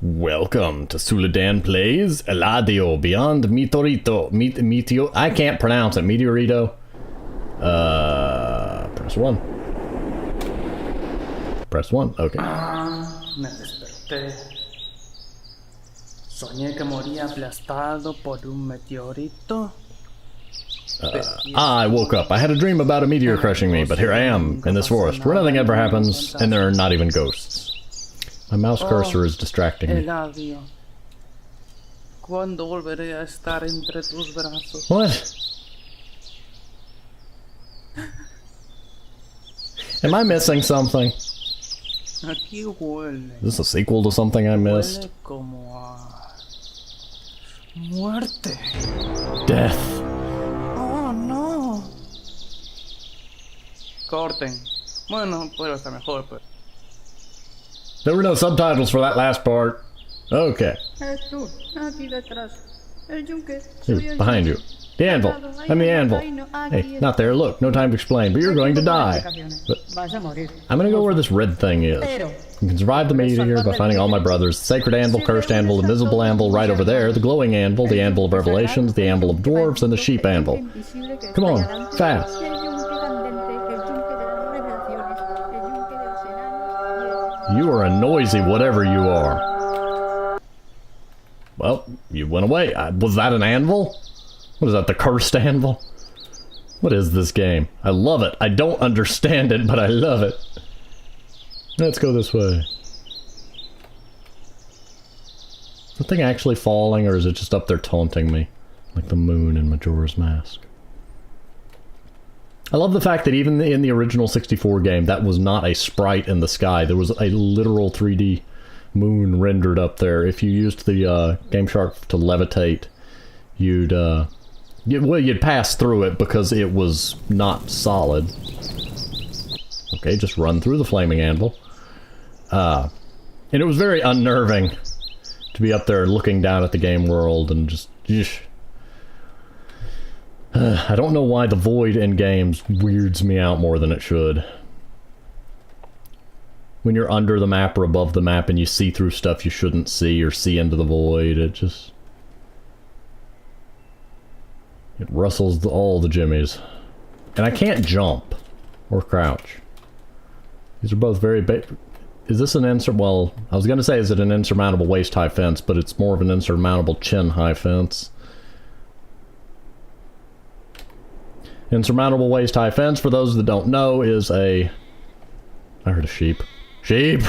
Welcome to Suladan Plays Eladio Beyond Meteorito. Meteor. I can't pronounce it. Meteorito. Press 1. Press 1. Okay. Me desperté. Soñé que moría aplastado por un meteorito. I woke up. I had a dream about a meteor crushing me, but here I am, in this forest, where nothing ever happens, and there are not even ghosts. My mouse cursor is distracting me. Eladio, ¿cuándo volveré a estar entre tus brazos? What? Am I missing something? Aquí huele. Is this a sequel to something I missed? Huele como a muerte. Death. Oh no. Corten. Bueno, puede estar mejor, pero. There were no subtitles for that last part. Okay. Tú, aquí detrás. El yunque. Hey, behind you. The anvil. I'm the anvil. Hey, not there. Look, no time to explain, but you're going to die. But I'm gonna go where this red thing is. You can survive the meteor by finding all my brothers. The sacred anvil, cursed anvil, invisible anvil right over there, the glowing anvil, the anvil of revelations, the anvil of dwarves, and the sheep anvil. Come on, fast. You are a noisy whatever you are. Well, you went away. Was that an anvil? What is that, the cursed anvil? What is this game? I love it. I don't understand it, but I love it. Let's go this way. Is the thing actually falling, or is it just up there taunting me? Like the moon in Majora's Mask. I love the fact that even in the original 64 game, that was not a sprite in the sky. There was a literal 3D moon rendered up there. If you used the Game Shark to levitate, you'd pass through it because it was not solid. Okay, just run through the flaming anvil. And it was very unnerving to be up there looking down at the game world and just... I don't know why the void in games weirds me out more than it should. When you're under the map or above the map and you see through stuff you shouldn't see or see into the void, it just... It rustles all the jimmies. And I can't jump. Or crouch. These are both very is this an well, I was gonna say is it an insurmountable waist-high fence, but it's more of an insurmountable chin-high fence. Insurmountable waist-high fence, for those that don't know, is a... I heard a sheep. Sheep!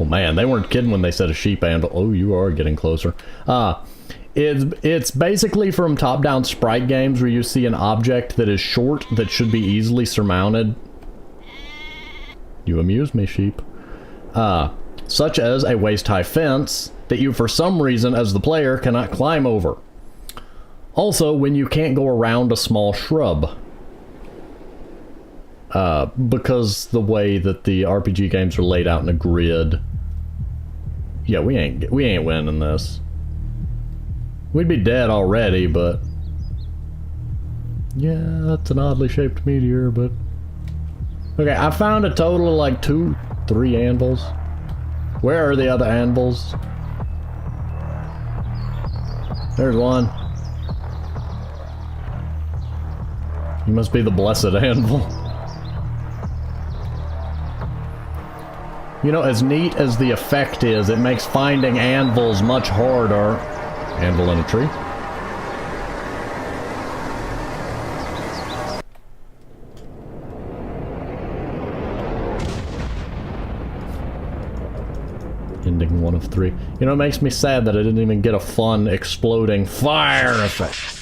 Oh man, they weren't kidding when they said a sheep anvil. Oh, you are getting closer. It's basically from top-down sprite games where you see an object that is short that should be easily surmounted. You amuse me, sheep. Such as a waist-high fence that you, for some reason, as the player, cannot climb over. Also, when you can't go around a small shrub. Because the way that the RPG games are laid out in a grid. Yeah, we ain't winning this. We'd be dead already, but... Yeah, that's an oddly shaped meteor, but... Okay, I found a total of like 3 anvils. Where are the other anvils? There's one. You must be the blessed anvil. You know, as neat as the effect is, it makes finding anvils much harder. Anvil in a tree. Ending 1 of 3. You know, it makes me sad that I didn't even get a fun exploding fire effect.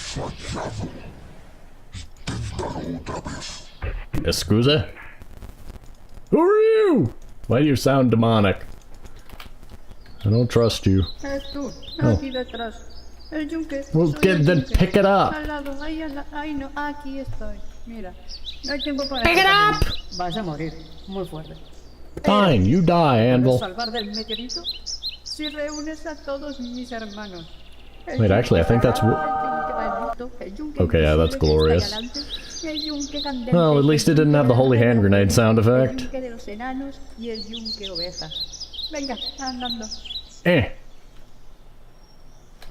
Excuse? Who are you? Why do you sound demonic? I don't trust you. Tú, Oh. aquí detrás. El yunque. Well, then pick it up. Al lado, ahí no, aquí estoy. Mira, no hay tiempo para... Pick it up! Vas a morir, muy fuerte. Fine, you die, Anvil. ¿Salvar del meteorito? Si reúnes a todos mis hermanos. Wait, actually, I think that's... Okay, yeah, that's glorious. el yunque candente. Well, at least it didn't have the holy hand grenade sound El effect. yunque de los enanos y el yunque oveja. Venga, andando.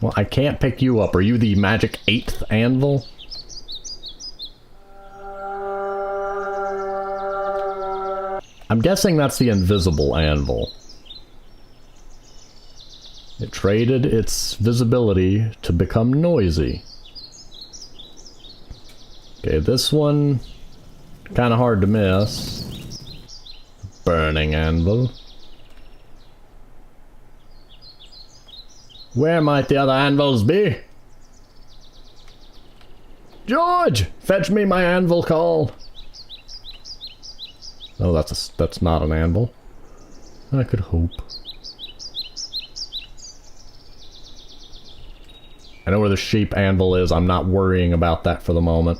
Well, I can't pick you up. Are you the magic 8th anvil? I'm guessing that's the invisible anvil. It traded its visibility to become noisy. Okay, this one, kind of hard to miss. Burning anvil. Where might the other anvils be? George! Fetch me my anvil call! Oh, that's not an anvil. I could hope. I know where the sheep anvil is. I'm not worrying about that for the moment.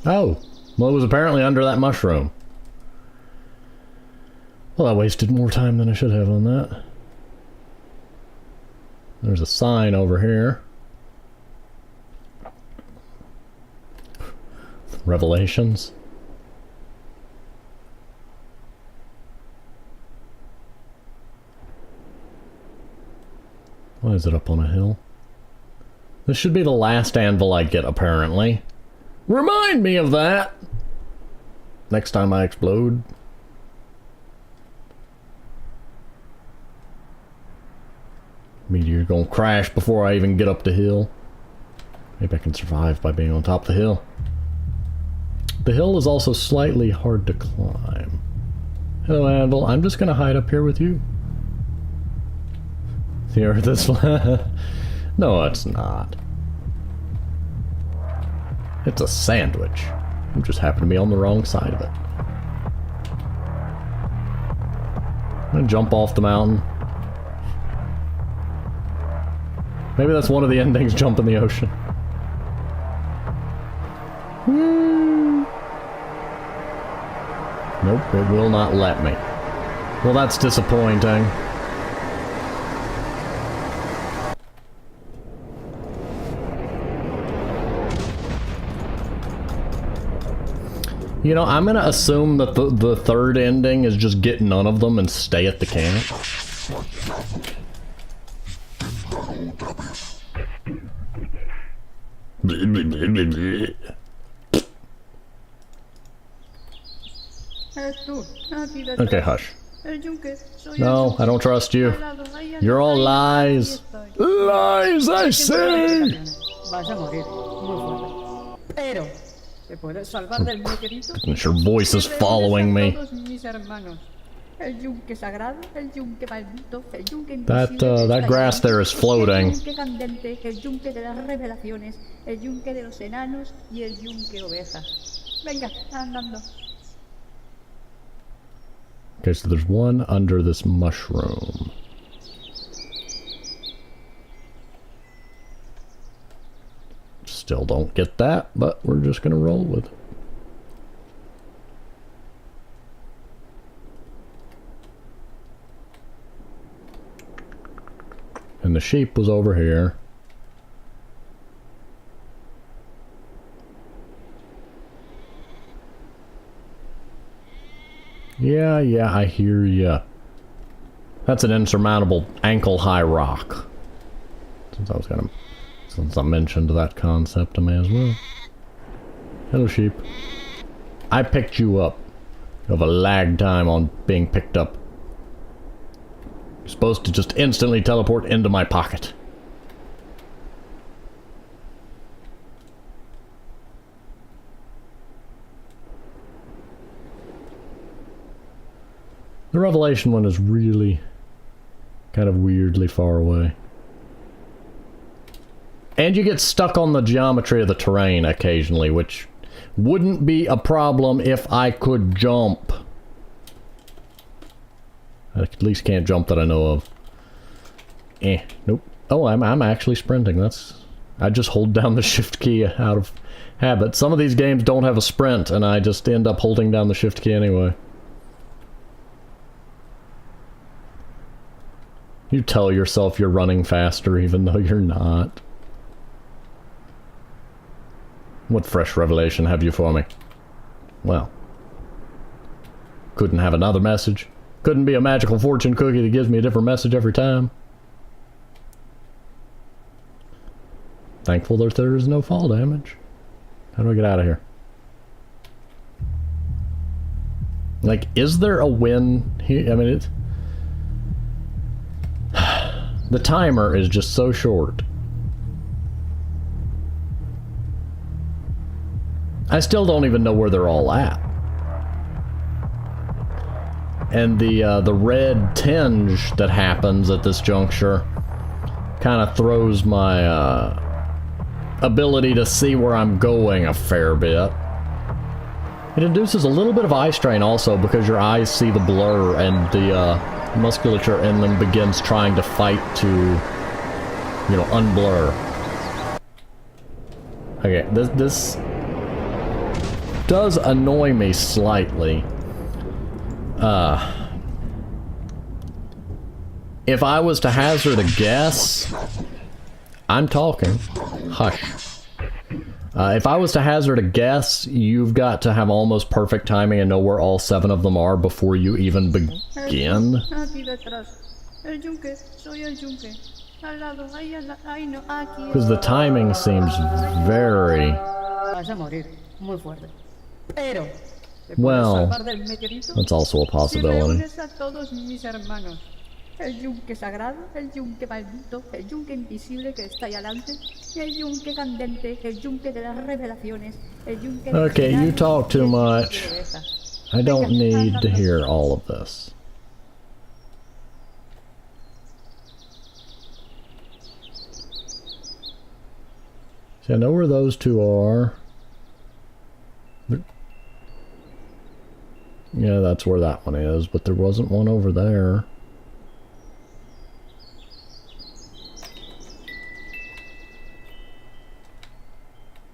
Oh, well, it was apparently under that mushroom. Well, I wasted more time than I should have on that. There's a sign over here. Revelations. Why is it up on a hill? This should be the last anvil I get, apparently. Remind me of that! Next time I explode. Meteor gonna crash before I even get up the hill. Maybe I can survive by being on top of the hill. The hill is also slightly hard to climb. Hello, Anvil. I'm just gonna hide up here with you. The earth is flat. No, it's not. It's a sandwich. You just happen to be on the wrong side of it. I'm gonna jump off the mountain. Maybe that's one of the endings, jump in the ocean. Nope, it will not let me. Well, that's disappointing. You know, I'm gonna assume that the third ending is just get none of them and stay at the camp. Okay, hush. No, I don't trust you. You're all lies. Lies, I say! Goodness, your voice is following me. That grass there is floating. Okay, so there's one under this mushroom. Still don't get that, but we're just gonna roll with it. And the sheep was over here. Yeah, I hear ya. That's an insurmountable ankle-high rock. Since I mentioned that concept, I may as well. Hello, sheep. I picked you up. You have a lag time on being picked up. You're supposed to just instantly teleport into my pocket. The Revelation one is really kind of weirdly far away. And you get stuck on the geometry of the terrain occasionally, which wouldn't be a problem if I could jump. I at least can't jump that I know of. Nope. Oh, I'm actually sprinting. I just hold down the shift key out of habit. Some of these games don't have a sprint, and I just end up holding down the shift key anyway. You tell yourself you're running faster even though you're not. What fresh revelation have you for me? Well, couldn't have another message. Couldn't be a magical fortune cookie that gives me a different message every time. Thankful that there is no fall damage. How do I get out of here? Like, is there a win here? I mean, it's... The timer is just so short. I still don't even know where they're all at. And the red tinge that happens at this juncture kind of throws my ability to see where I'm going a fair bit. It induces a little bit of eye strain also because your eyes see the blur and the musculature in them begins trying to fight to, you know, unblur. Okay, this does annoy me slightly. If I was to hazard a guess, I'm talking. Hush. If I was to hazard a guess, you've got to have almost perfect timing and know where all 7 of them are before you even begin. Aquí detrás. El yunque, soy el yunque. Al lado, ahí no, aquí. Because the timing seems very... Vas a morir, muy fuerte. Pero, ¿te puedes Well, salvar del meteorito? that's also a Si possibility. reúnes a todos mis hermanos. El yunque sagrado, el yunque maldito, el yunque invisible que está ahí adelante, el yunque candente, el yunque de las revelaciones, el yunque... Okay, you talk too much. I don't need to hear all of this. See, I know where those 2 are. Yeah, that's where that one is, but there wasn't one over there.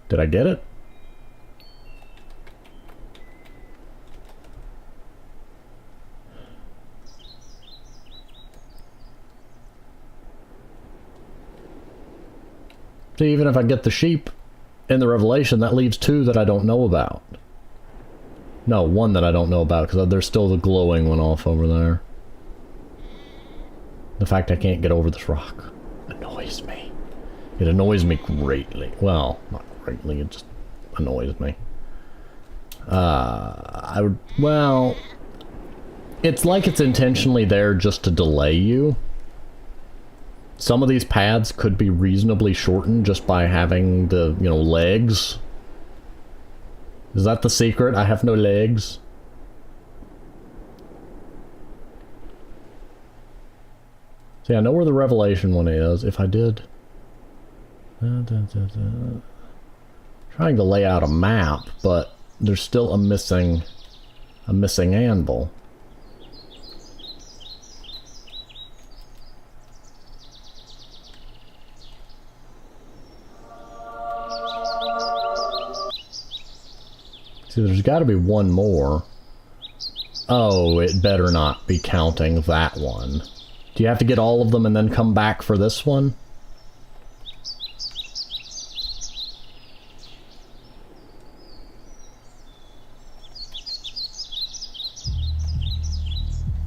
Did I get it? See, even if I get the sheep in the Revelation, that leaves 2 that I don't know about. No, 1 that I don't know about, because there's still the glowing one off over there. The fact I can't get over this rock annoys me. It annoys me greatly. Well, not greatly, it just annoys me. Well, it's like it's intentionally there just to delay you. Some of these paths could be reasonably shortened just by having the, you know, legs. Is that the secret? I have no legs. See, I know where the Revelation one is. If I did... Trying to lay out a map, but there's still a missing anvil. See, there's got to be one more. Oh, it better not be counting that one. Do you have to get all of them and then come back for this one?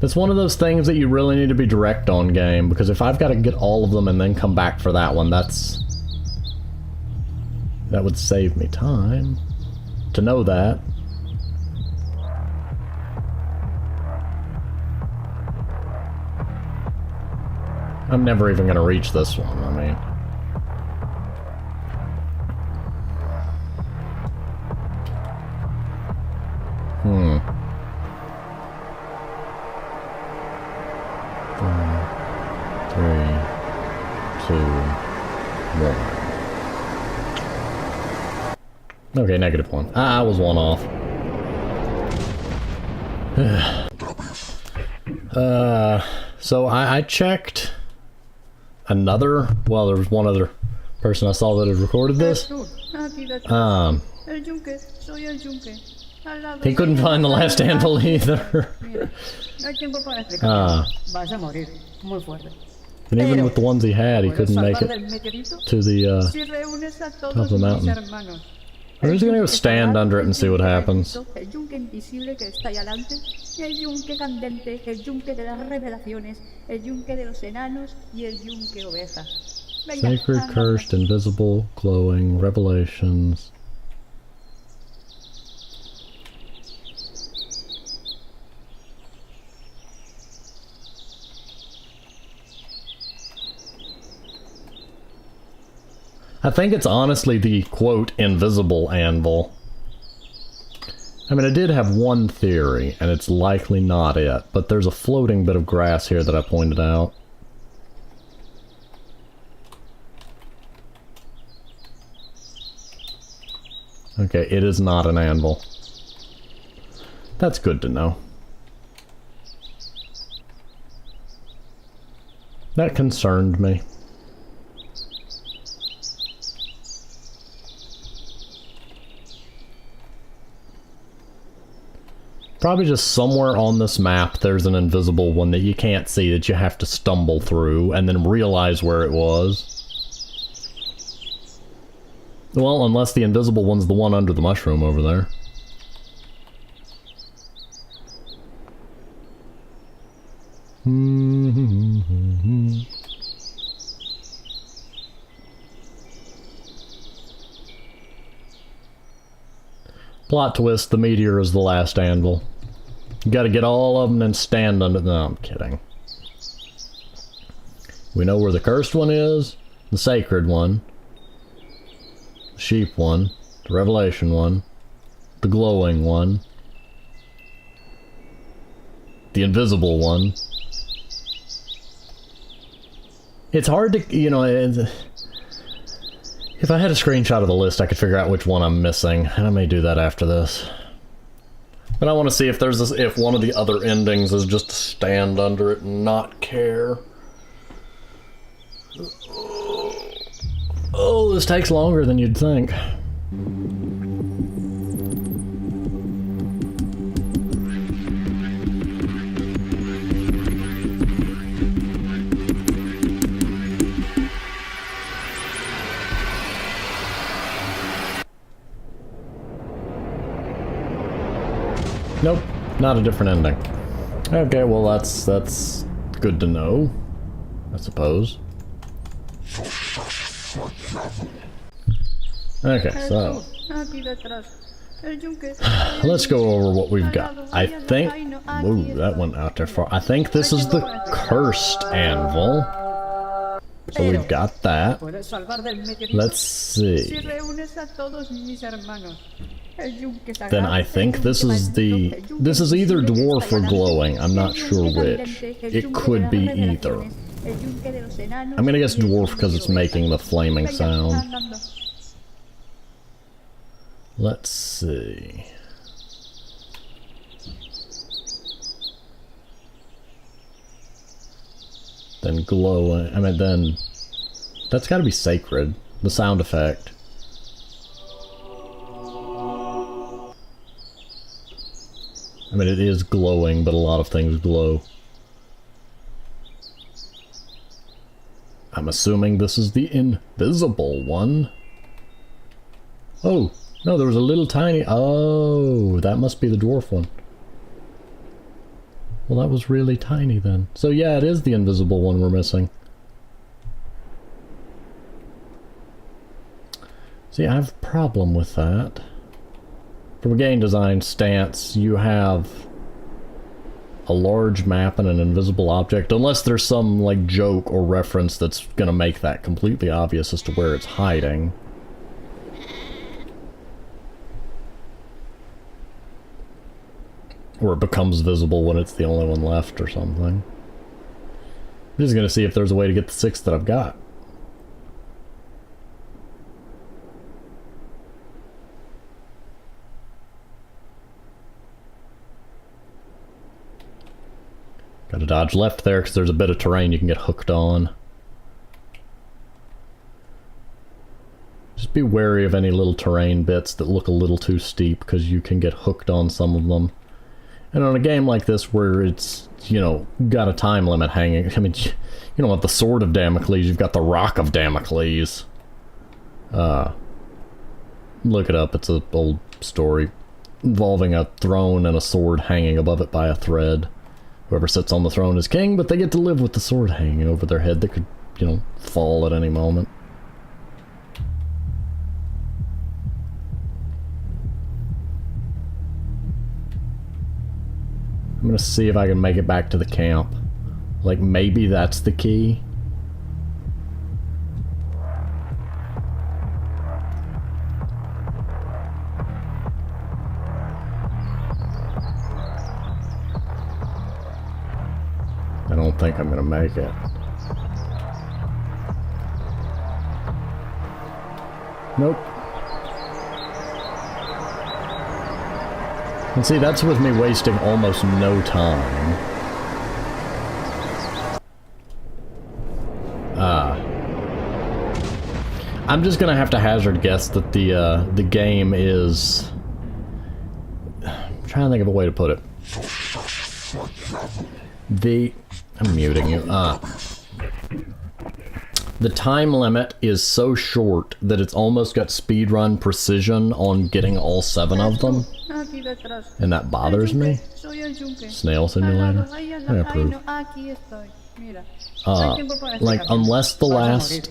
It's one of those things that you really need to be direct on, game, because if I've got to get all of them and then come back for that one, that would save me time to know that. I'm never even going to reach this one, I mean. Okay, -1. I was 1 off. So I checked another, well, there was one other person I saw that had recorded this. Aquí detrás. El yunque, soy el yunque. Al lado He couldn't find the last anvil either. Mira, no hay tiempo para explicar. Vas a morir, muy fuerte. And even with the ones he had, he couldn't make it to the Si reúnes a top todos of the mis mountain. hermanos. We're just gonna go stand under it and see what happens. El yunque invisible que está ahí adelante, el yunque candente, el yunque de las revelaciones, el yunque de los enanos y el yunque oveja. Venga, Sacred, anda. cursed, invisible, glowing, revelations. I think it's honestly the, quote, invisible anvil. I mean, I did have one theory, and it's likely not it, but there's a floating bit of grass here that I pointed out. Okay, it is not an anvil. That's good to know. That concerned me. Probably just somewhere on this map there's an invisible one that you can't see, that you have to stumble through and then realize where it was. Well, unless the invisible one's the one under the mushroom over there. Plot twist, the meteor is the last anvil. You gotta get all of them and stand under them. No, I'm kidding. We know where the cursed one is, the sacred one, the sheep one, the revelation one, the glowing one, the invisible one. It's hard to, you know, if I had a screenshot of the list, I could figure out which one I'm missing, and I may do that after this. But I want to see if there's this, if one of the other endings is just to stand under it and not care. Oh, this takes longer than you'd think. Nope, not a different ending. Okay, well that's good to know, I suppose. Okay, so Aquí detrás. El yunque. let's go over what we've got. I think, ooh, that went out there far. I think this is the cursed anvil. So we've got that. Puedes salvar del meteorito. Let's Si see. reúnes a todos mis hermanos. El yunque sagrado, Then I think this is the, this is either dwarf or glowing. I'm not sure which. It could be either. I'm gonna guess dwarf because it's making the flaming sound. Let's see. Then glowing, I mean then, that's gotta be sacred, the sound effect. I mean, it is glowing, but a lot of things glow. I'm assuming this is the invisible one. Oh, no, there was a little tiny... Oh, that must be the dwarf one. Well, that was really tiny then. So yeah, it is the invisible one we're missing. See, I have a problem with that. From a game design stance, you have a large map and an invisible object, unless there's some like joke or reference that's gonna make that completely obvious as to where it's hiding. Or it becomes visible when it's the only one left or something. I'm just gonna see if there's a way to get the 6 that I've got. Gotta dodge left there because there's a bit of terrain you can get hooked on. be wary of any little terrain bits that look a little too steep, because you can get hooked on some of them. And on a game like this where it's, you know, got a time limit hanging, I mean, you don't have the Sword of Damocles, you've got the Rock of Damocles. Look it up, it's an old story involving a throne and a sword hanging above it by a thread. Whoever sits on the throne is king, but they get to live with the sword hanging over their head that could, you know, fall at any moment. I'm gonna see if I can make it back to the camp. Like, maybe that's the key. I don't think I'm gonna make it. Nope. And see, that's with me wasting almost no time. I'm just gonna have to hazard guess that the game is... I'm trying to think of a way to put it. I'm muting you. The time limit is so short that it's almost got speedrun precision on getting all 7 of them. And that bothers me. Snail simulator? I approve. Like, unless the last...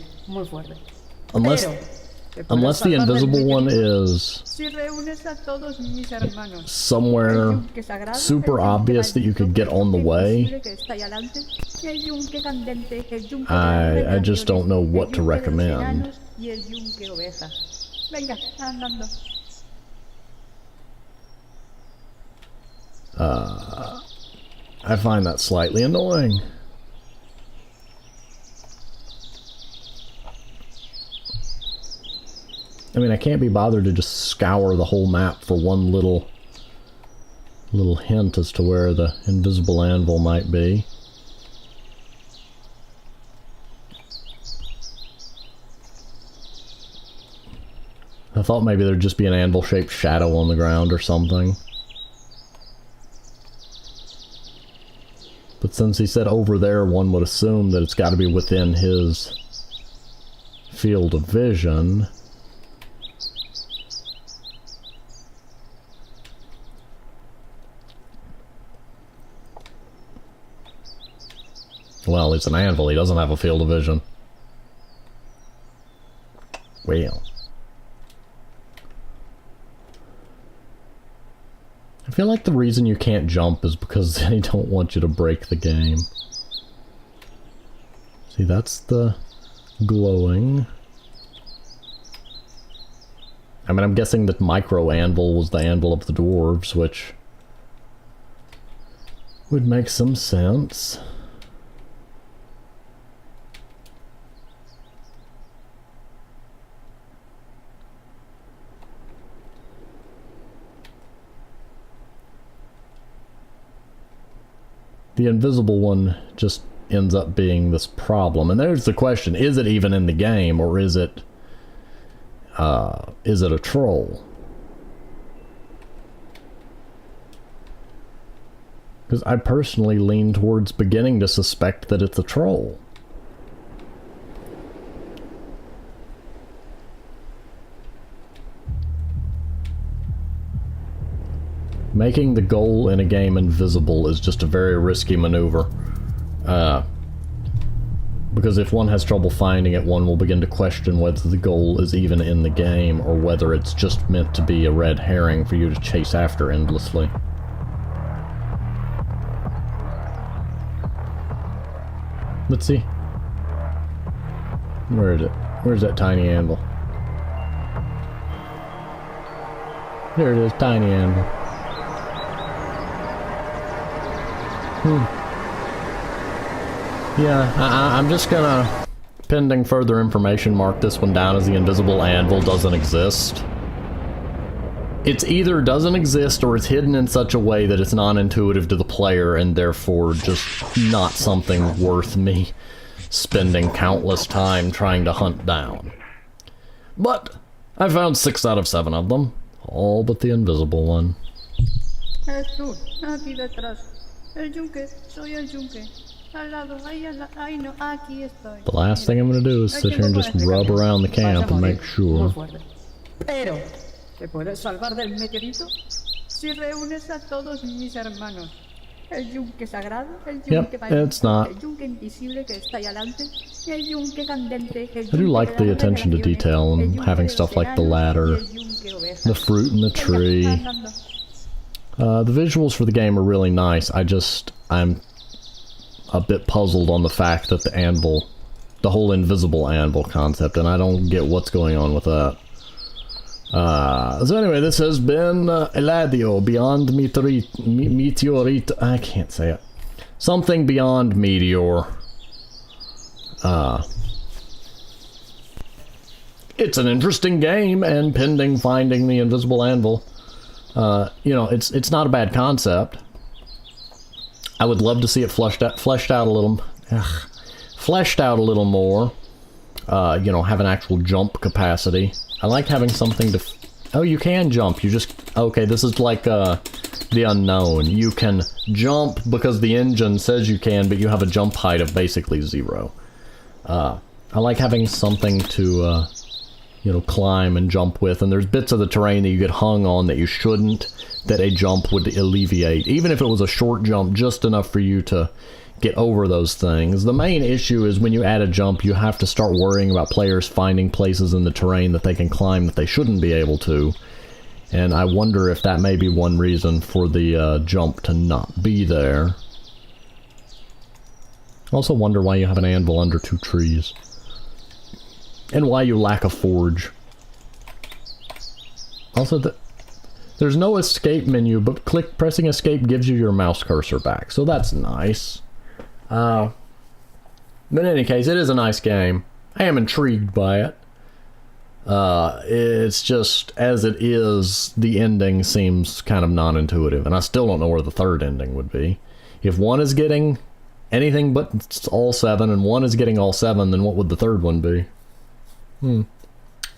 Unless the invisible one is somewhere super obvious that you could get on the way, I just don't know what to recommend. I find that slightly annoying. I mean, I can't be bothered to just scour the whole map for one little hint as to where the invisible anvil might be. I thought maybe there'd just be an anvil-shaped shadow on the ground or something. But since he said over there, one would assume that it's got to be within his field of vision. Well, it's an anvil, he doesn't have a field of vision. Well. I feel like the reason you can't jump is because they don't want you to break the game. See, that's the glowing. I mean, I'm guessing that micro anvil was the anvil of the dwarves, which would make some sense. The invisible one just ends up being this problem. And there's the question, is it even in the game, or is it a troll? Because I personally lean towards beginning to suspect that it's a troll. Making the goal in a game invisible is just a very risky maneuver. Because if one has trouble finding it, one will begin to question whether the goal is even in the game, or whether it's just meant to be a red herring for you to chase after endlessly. Let's see. Where is it? Where's that tiny anvil? There it is, tiny anvil. Yeah, I'm just gonna, pending further information, mark this one down as the invisible anvil doesn't exist. It's either doesn't exist or it's hidden in such a way that it's non-intuitive to the player and therefore just not something worth me spending countless time trying to hunt down. But I found 6 out of 7 of them. All but the invisible one. Tú, aquí detrás. El yunque, soy el yunque. Al lado, ahí, ay no, aquí estoy. The last thing I'm gonna do is sit here and just rub around the camp and make sure. Pero, ¿te puedes salvar del meteorito? Si reúnes a todos mis hermanos. El yunque sagrado, el yunque it's not. el yunque invisible que está ahí adelante, el yunque candente, el I do like the attention to detail and having stuff like the ladder, the fruit in the tree. The visuals for the game are really nice. I'm a bit puzzled on the fact that the anvil, the whole invisible anvil concept, and I don't get what's going on with that. So anyway, this has been Eladio, Beyond Meteorito. I can't say it. Something Beyond Meteor. It's an interesting game, and pending finding the invisible anvil, you know, it's not a bad concept. I would love to see it fleshed out a little more. You know, have an actual jump capacity. I like having something to... Oh, you can jump. You just... Okay, this is like the unknown. You can jump because the engine says you can, but you have a jump height of basically 0. I like having something to, you know, climb and jump with, and there's bits of the terrain that you get hung on that you shouldn't, that a jump would alleviate. Even if it was a short jump, just enough for you to get over those things. The main issue is when you add a jump, you have to start worrying about players finding places in the terrain that they can climb that they shouldn't be able to. And I wonder if that may be one reason for the jump to not be there. I also wonder why you have an anvil under 2 trees. And why you lack a forge. Also, there's no escape menu, but pressing escape gives you your mouse cursor back, so that's nice. But in any case, it is a nice game. I am intrigued by it. It's just, as it is, the ending seems kind of non-intuitive, and I still don't know where the third ending would be. If one is getting anything but all 7, and one is getting all 7, then what would the third one be?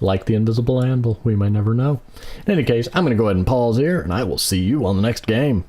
Like the invisible anvil, we may never know. In any case, I'm going to go ahead and pause here, and I will see you on the next game.